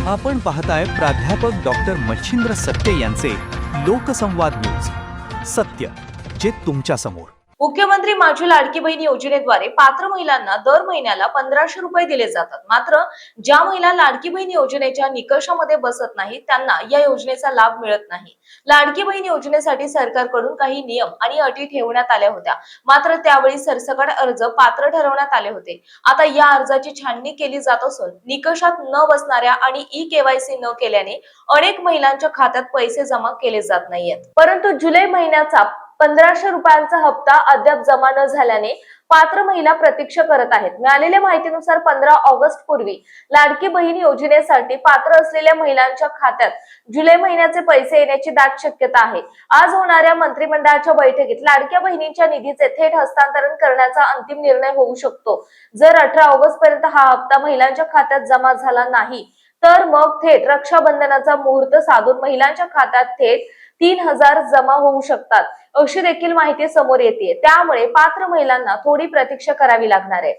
आपण पाहताय प्राध्यापक डॉक्टर मच्छिंद्र सत्य यांचे लोकसंवाद न्यूज. सत्य जे तुमच्या समोर. मुख्यमंत्री माझी लाडकी बहीण योजनेद्वारे पात्र महिलांना दर महिन्याला 1500 रुपये दिले जातात. मात्र ज्या महिला लाडकी बहीण योजनेच्या निकषामध्ये बसत नाही त्यांना या योजनेचा लाभ मिळत नाही. लाडकी बहीण योजनेसाठी सरकारकडून काही नियम आणि अटी ठेवण्यात आल्या होत्या. मात्र त्यावेळी सरसकट अर्ज पात्र ठरवण्यात आले होते. आता या अर्जाची छाननी केली जात असून निकषात न बसणाऱ्या आणि ई-केवायसी न केल्याने अनेक महिलांच्या खात्यात पैसे जमा केले जात नाहीयेत. परंतु जुलै महिन्याचा 1500 रुपयांचा हप्ता अद्याप जमा न झाल्याने पात्र महिला प्रतीक्षा करत आहेत. मिळालेल्या माहितीनुसार 15 ऑगस्ट पूर्वी लाडकी बहीण योजनेसाठी पात्र असलेल्या महिलांच्या खात्यात जुलै महिन्याचे पैसे येण्याची दाट शक्यता आहे. आज होणाऱ्या मंत्रिमंडळाच्या बैठकीत लाडक्या बहिणींच्या निधीचे थेट हस्तांतरण करण्याचा अंतिम निर्णय होऊ शकतो. जर 18 ऑगस्ट पर्यंत हा हप्ता महिलांच्या खात्यात जमा झाला नाही तर मग थेट रक्षाबंधनाचा मुहूर्त साधून महिलांच्या खात्यात थेट 3000 जमा होऊ शकतात अशी देखील माहिती समोर येते. त्यामुळे पात्र महिलांना थोडी प्रतीक्षा करावी लागणार आहे.